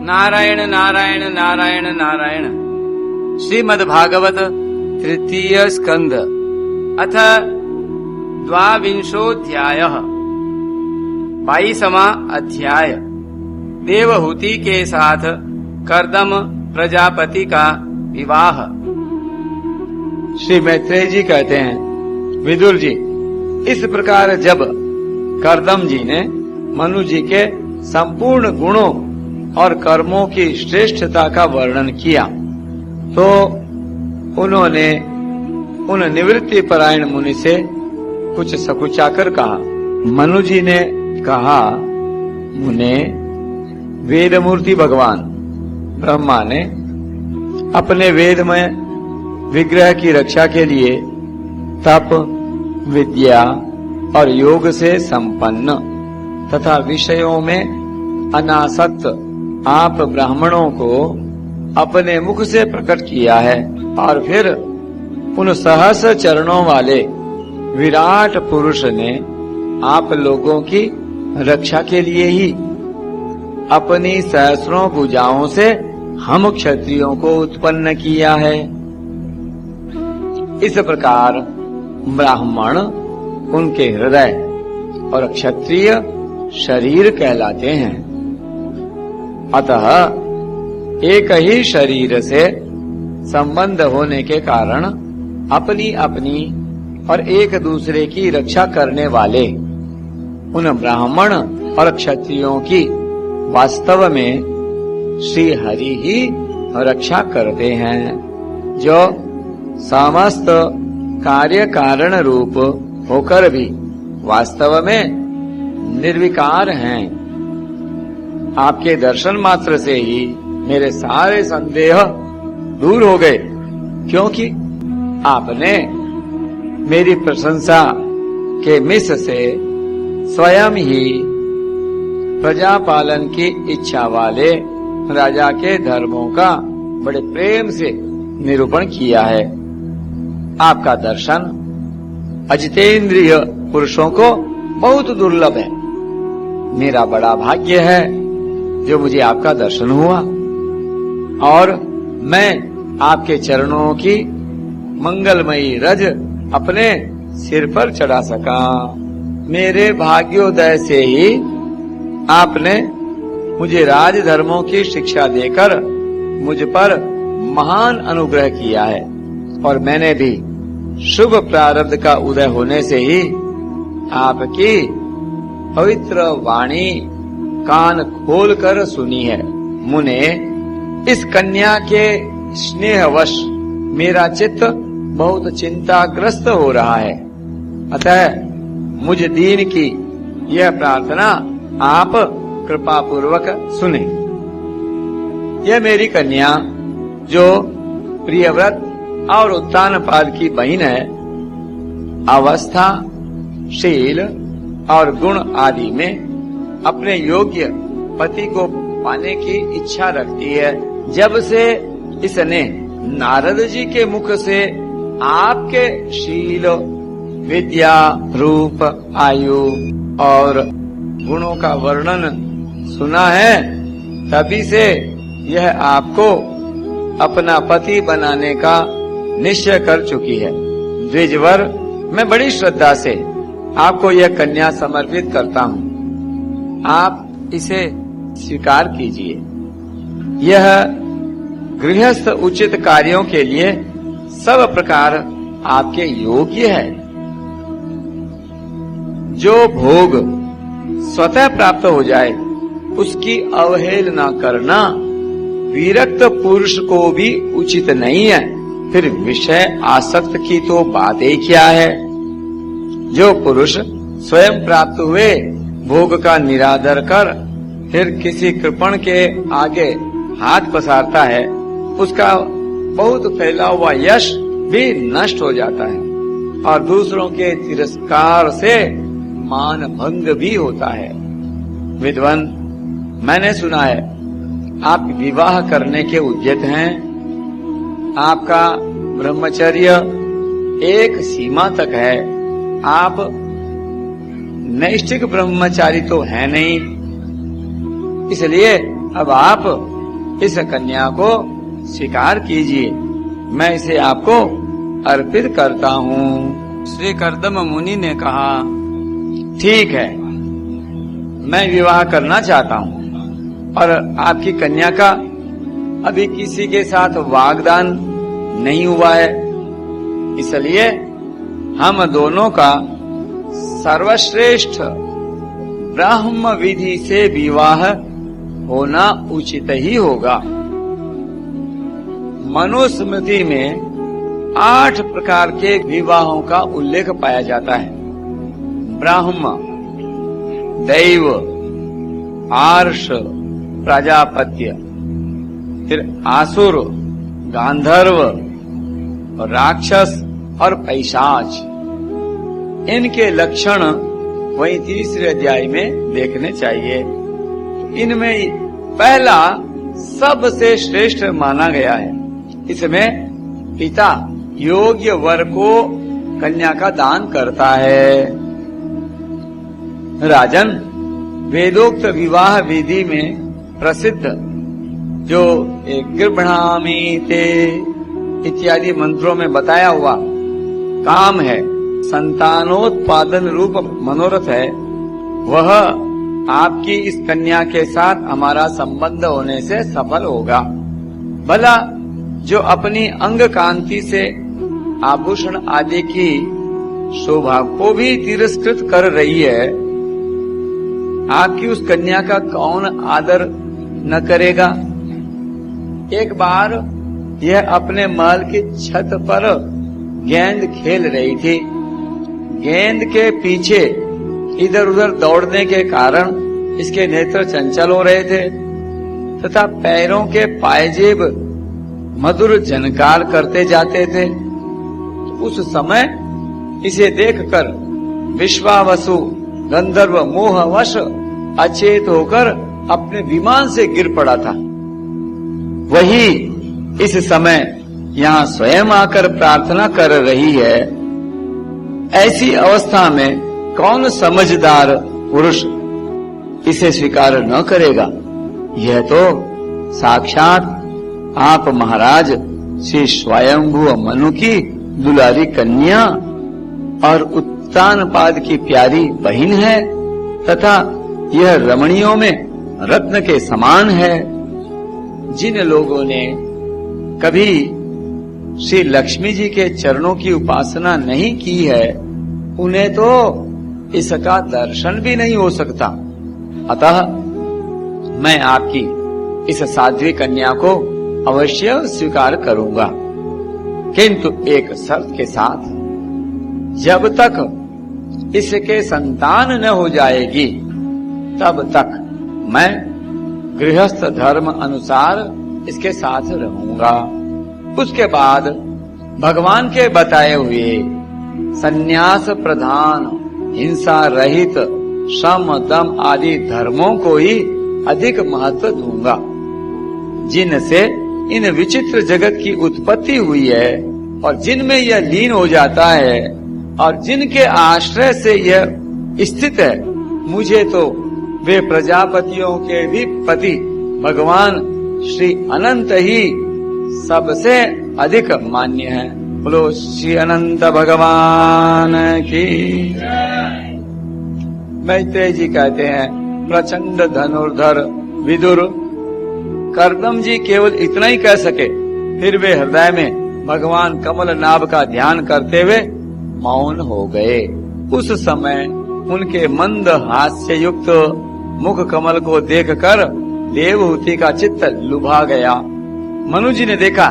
नारायण नारायण नारायण नारायण। श्रीमद्भागवत तृतीय स्कंध अथ 22वां बाईसवां अध्याय। देवहूति के साथ कर्दम प्रजापति का विवाह। श्री मैत्रेय जी कहते हैं, विदुर जी, इस प्रकार जब कर्दम जी ने मनु जी के संपूर्ण गुणों और कर्मों की श्रेष्ठता का वर्णन किया तो उन्होंने उन निवृत्ति परायण मुनि से कुछ सकुचाकर कहा। मनु जी ने कहा, मुने, वेदमूर्ति भगवान ब्रह्मा ने अपने वेद में विग्रह की रक्षा के लिए तप, विद्या और योग से संपन्न तथा विषयों में अनासक्त आप ब्राह्मणों को अपने मुख से प्रकट किया है और फिर उन सहस चरणों वाले विराट पुरुष ने आप लोगों की रक्षा के लिए ही अपनी सहस्रों भुजाओं से हम क्षत्रियों को उत्पन्न किया है। इस प्रकार ब्राह्मण उनके हृदय और क्षत्रिय शरीर कहलाते हैं। अतः एक ही शरीर से संबंध होने के कारण अपनी अपनी और एक दूसरे की रक्षा करने वाले उन ब्राह्मण और क्षत्रियों की वास्तव में श्री हरि ही रक्षा करते हैं, जो समस्त कार्य कारण रूप होकर भी वास्तव में निर्विकार हैं। आपके दर्शन मात्र से ही मेरे सारे संदेह दूर हो गए, क्योंकि आपने मेरी प्रशंसा के मिस से स्वयं ही प्रजा पालन की इच्छा वाले राजा के धर्मों का बड़े प्रेम से निरूपण किया है। आपका दर्शन अजितेंद्रिय पुरुषों को बहुत दुर्लभ है। मेरा बड़ा भाग्य है जो मुझे आपका दर्शन हुआ और मैं आपके चरणों की मंगलमयी रज अपने सिर पर चढ़ा सका। मेरे भाग्योदय से ही आपने मुझे राजधर्मों की शिक्षा देकर मुझ पर महान अनुग्रह किया है और मैंने भी शुभ प्रारब्ध का उदय होने से ही आपकी पवित्र वाणी कान खोलकर सुनी है। मुने, इस कन्या के स्नेहवश मेरा चित्त बहुत चिंताग्रस्त हो रहा है, अतः मुझ दीन की यह प्रार्थना आप कृपा पूर्वक सुने। यह मेरी कन्या जो प्रियव्रत और उत्तानपाद की बहन है, अवस्था, शील और गुण आदि में अपने योग्य पति को पाने की इच्छा रखती है। जब से इसने नारद जी के मुख से आपके शील, विद्या, रूप, आयु और गुणों का वर्णन सुना है, तभी से यह आपको अपना पति बनाने का निश्चय कर चुकी है। द्विजवर, मैं बड़ी श्रद्धा से आपको यह कन्या समर्पित करता हूँ, आप इसे स्वीकार कीजिए। यह गृहस्थ उचित कार्यों के लिए सब प्रकार आपके योग्य है। जो भोग स्वतः प्राप्त हो जाए उसकी अवहेलना करना विरक्त पुरुष को भी उचित नहीं है। फिर विषय आसक्त की तो बात ही क्या है। जो पुरुष स्वयं प्राप्त हुए भोग का निरादर कर फिर किसी कृपण के आगे हाथ पसारता है, उसका बहुत फैला हुआ यश भी नष्ट हो जाता है और दूसरों के तिरस्कार से मान भंग भी होता है। विद्वान, मैंने सुना है आप विवाह करने के उद्यत हैं। आपका ब्रह्मचर्य एक सीमा तक है। आप नैष्ठिक ब्रह्मचारी तो है नहीं, इसलिए अब आप इस कन्या को स्वीकार कीजिए, मैं इसे आपको अर्पित करता हूँ। श्री कर्दम मुनि ने कहा, ठीक है, मैं विवाह करना चाहता हूँ और आपकी कन्या का अभी किसी के साथ वागदान नहीं हुआ है, इसलिए हम दोनों का सर्वश्रेष्ठ ब्रह्म विधि से विवाह होना उचित ही होगा। मनुस्मृति में 8 प्रकार के विवाहों का उल्लेख पाया जाता है। ब्रह्म, दैव, आर्ष, प्रजापत्य, फिर आसुर, गांधर्व, राक्षस और पैशाच। इनके लक्षण वही 3रे अध्याय में देखने चाहिए। इनमें पहला सबसे श्रेष्ठ माना गया है। इसमें पिता योग्य वर को कन्या का दान करता है। राजन, वेदोक्त विवाह विधि में प्रसिद्ध जो गृह्णामि ते इत्यादि मंत्रों में बताया हुआ काम है, संतानोत्पादन रूप मनोरथ है, वह आपकी इस कन्या के साथ हमारा संबंध होने से सफल होगा। भला जो अपनी अंग कांति से आभूषण आदि की शोभा को भी तिरस्कृत कर रही है, आपकी उस कन्या का कौन आदर न करेगा। एक बार यह अपने महल की छत पर गेंद खेल रही थी। गेंद के पीछे इधर उधर दौड़ने के कारण इसके नेत्र चंचल हो रहे थे तथा पैरों के पायजेब मधुर झनकार करते जाते थे। उस समय इसे देखकर विश्वावसु गंधर्व मोहवश अचेत होकर अपने विमान से गिर पड़ा था। वही इस समय यहाँ स्वयं आकर प्रार्थना कर रही है। ऐसी अवस्था में कौन समझदार पुरुष इसे स्वीकार न करेगा। यह तो साक्षात आप महाराज श्री स्वयंभू मनु की दुलारी कन्या और उत्तानपाद की प्यारी बहन है तथा यह रमणियों में रत्न के समान है। जिन लोगों ने कभी श्री लक्ष्मी जी के चरणों की उपासना नहीं की है, उन्हें तो इसका दर्शन भी नहीं हो सकता। अतः मैं आपकी इस साध्वी कन्या को अवश्य स्वीकार करूंगा, किंतु एक शर्त के साथ। जब तक इसके संतान न हो जाएगी तब तक मैं गृहस्थ धर्म अनुसार इसके साथ रहूंगा। उसके बाद भगवान के बताए हुए संन्यास प्रधान, हिंसा रहित, श्रम दम आदि धर्मों को ही अधिक महत्व दूंगा, जिनसे इन विचित्र जगत की उत्पत्ति हुई है और जिनमें यह लीन हो जाता है और जिनके आश्रय से यह स्थित है। मुझे तो वे प्रजापतियों के भी पति भगवान श्री अनंत ही सबसे अधिक मान्य है। बोलो श्री अनंत भगवान की। मैत्रेय जी कहते हैं, प्रचंड धनुर्धर विदुर कर्दम जी केवल इतना ही कह सके, फिर वे हृदय में भगवान कमल नाभ का ध्यान करते हुए मौन हो गए। उस समय उनके मंद हास्य युक्त मुख कमल को देखकर देवहूति का चित्त लुभा गया। मनु जी ने देखा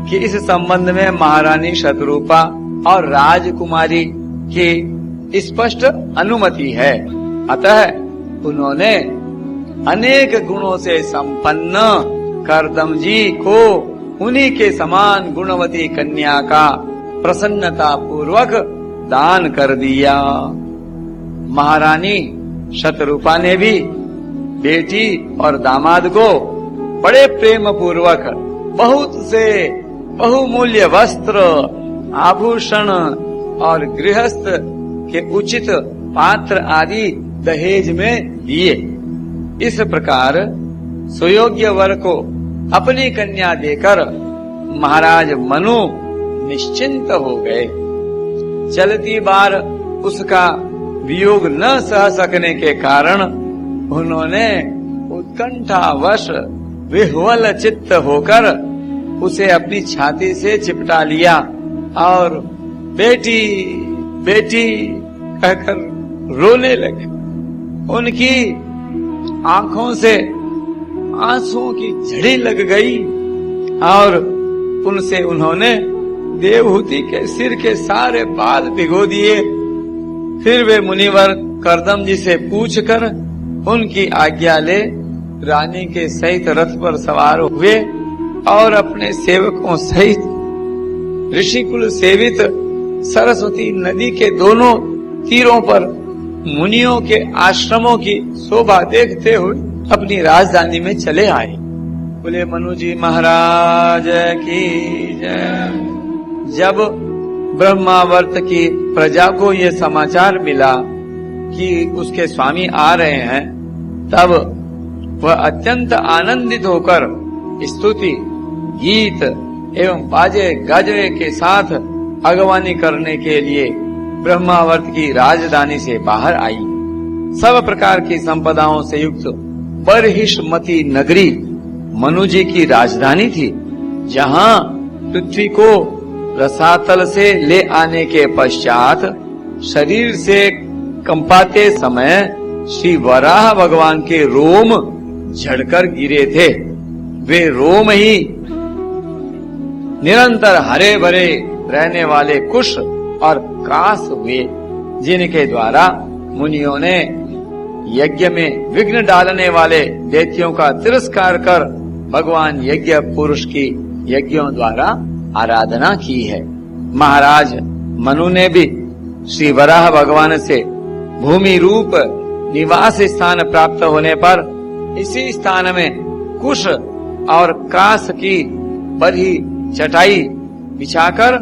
कि इस संबंध में महारानी शतरूपा और राजकुमारी की स्पष्ट अनुमति है। अतः उन्होंने अनेक गुणों से संपन्न कर्दम जी को उन्हीं के समान गुणवती कन्या का प्रसन्नता पूर्वक दान कर दिया। महारानी शतरूपा ने भी बेटी और दामाद को बड़े प्रेम पूर्वक बहुत से बहुमूल्य वस्त्र, आभूषण और गृहस्थ के उचित पात्र आदि दहेज में दिए। इस प्रकार सुयोग्य वर को अपनी कन्या देकर महाराज मनु निश्चिंत हो गए। चलती बार उसका वियोग न सह सकने के कारण उन्होंने उत्कंठावश विह्वल चित्त होकर उसे अपनी छाती से चिपटा लिया और बेटी बेटी कहकर रोने लगे। उनकी आंखों से आंसुओं की झड़ी लग गई और उनसे उन्होंने देवहूति के सिर के सारे बाल भिगो दिए। फिर वे मुनिवर करदम जी से पूछकर उनकी आज्ञा ले रानी के सहित रथ पर सवार हुए और अपने सेवकों सहित ऋषिकुल सेवित सरस्वती नदी के दोनों तीरों पर मुनियों के आश्रमों की शोभा देखते हुए अपनी राजधानी में चले आए। बोले मनु जी महाराज की जय। जब ब्रह्मावर्त की प्रजा को ये समाचार मिला कि उसके स्वामी आ रहे हैं, तब वह अत्यंत आनंदित होकर स्तुति गीत एवं बाजे गाजे के साथ अगवानी करने के लिए ब्रह्मावर्त की राजधानी से बाहर आई। सब प्रकार की संपदाओं से युक्त बर्हिष्मती नगरी मनु जी की राजधानी थी, जहाँ पृथ्वी को रसातल से ले आने के पश्चात शरीर से कंपाते समय श्री वराह भगवान के रोम झड़कर गिरे थे। वे रोम ही निरंतर हरे भरे रहने वाले कुश और कास हुए, जिनके द्वारा मुनियों ने यज्ञ में विघ्न डालने वाले दैत्यों का तिरस्कार कर भगवान यज्ञ पुरुष की यज्ञों द्वारा आराधना की है। महाराज मनु ने भी श्री वराह भगवान से भूमि रूप निवास स्थान प्राप्त होने पर इसी स्थान में कुश और कास की बड़ी चटाई बिछाकर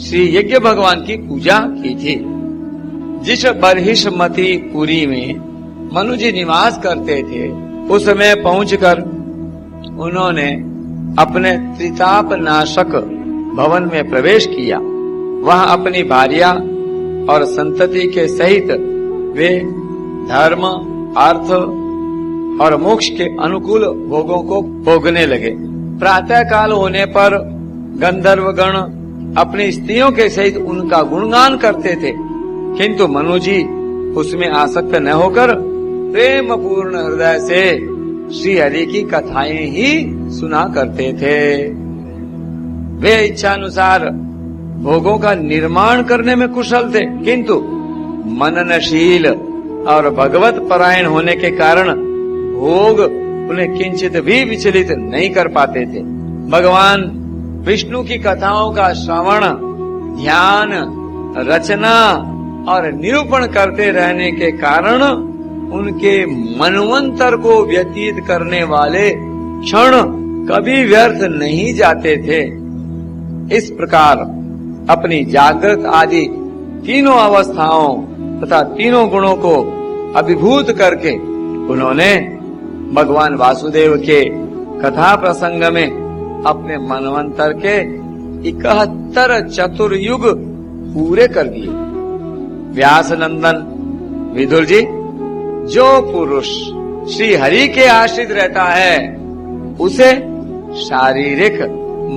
श्री यज्ञ भगवान की पूजा की थी। जिस बर्हिष्मती पुरी में मनु जी निवास करते थे, उसमें पहुंचकर उन्होंने अपने त्रिताप नाशक भवन में प्रवेश किया। वहां अपनी भार्या और संतति के सहित वे धर्म, अर्थ और मोक्ष के अनुकूल भोगों को भोगने लगे। प्रातः काल होने पर गंधर्वगण अपनी स्त्रियों के सहित उनका गुणगान करते थे, किंतु मनु जी उसमें आसक्त न होकर प्रेम पूर्ण हृदय से श्री हरि की कथाएं ही सुना करते थे। वे इच्छानुसार भोगों का निर्माण करने में कुशल थे, किंतु मननशील और भगवत परायण होने के कारण भोग उन्हें किंचित भी विचलित नहीं कर पाते थे। भगवान विष्णु की कथाओं का श्रवण, ध्यान, रचना और निरूपण करते रहने के कारण उनके मनवंतर को व्यतीत करने वाले क्षण कभी व्यर्थ नहीं जाते थे। इस प्रकार अपनी जागृत आदि तीनों अवस्थाओं तथा तीनों गुणों को अभिभूत करके उन्होंने भगवान वासुदेव के कथा प्रसंग में अपने मनवंतर के 71 चतुर्युग पूरे कर दिए। व्यास नंदन विदुर जी, जो पुरुष श्री हरि के आश्रित रहता है उसे शारीरिक,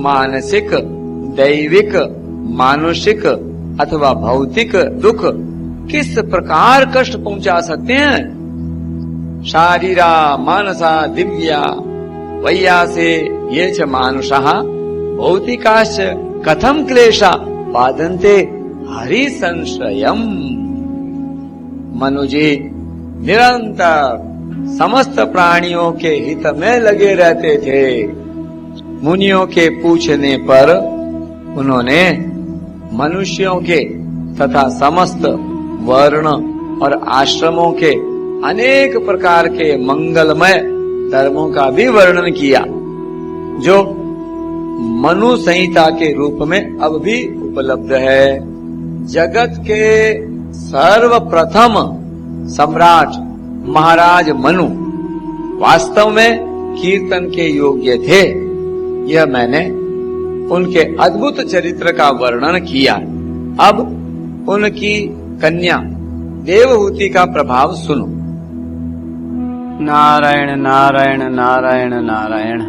मानसिक, दैविक, मानुषिक अथवा भौतिक दुख किस प्रकार कष्ट पहुंचा सकते हैं? शारीरा मानसा दिव्या वैया से ये च मानुषः भौतिकाश्च कथम क्लेशा बाधन्ते हरि संश्रयम्। मनु जी निरंतर समस्त प्राणियों के हित में लगे रहते थे। मुनियों के पूछने पर उन्होंने मनुष्यों के तथा समस्त वर्ण और आश्रमों के अनेक प्रकार के मंगलमय धर्मों का भी वर्णन किया, जो मनु संहिता के रूप में अब भी उपलब्ध है। जगत के सर्वप्रथम सम्राट महाराज मनु वास्तव में कीर्तन के योग्य थे, यह मैंने उनके अद्भुत चरित्र का वर्णन किया। अब उनकी कन्या देवहूति का प्रभाव सुनो। नारायण नारायण नारायण नारायण।